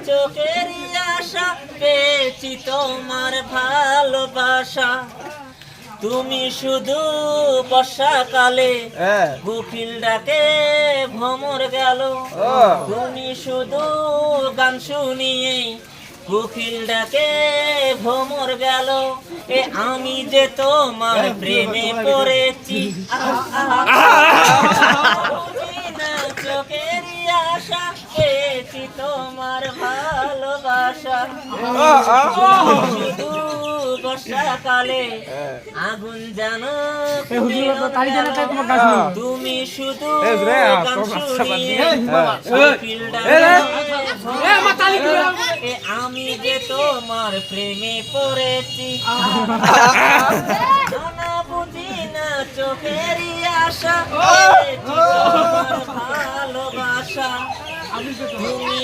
চোখেরই আশা পেয়েছি তোমার ভালোবাসা। তুমি শুধু বর্ষাকালে কোকিল ডাকে ভ্রমর গেল। তুমি শুধু গান শুনিয়ে কোকিল ডাকে ভ্রমর গেল। এ আমি যে তোমার প্রেমে পড়েছি। চোখেরই আশা পেয়েছি তোমার ভালোবাসা। শুধু বর্ষাকালে আগুন জানো তুমি শুধু গান শুনিয়ে কোকিল ডাকে আমি যে তোমার প্রেমে পড়েছি। না বুঝি না চোখেরই আশা পেয়েছি তোমার ভালোবাসা। তুমি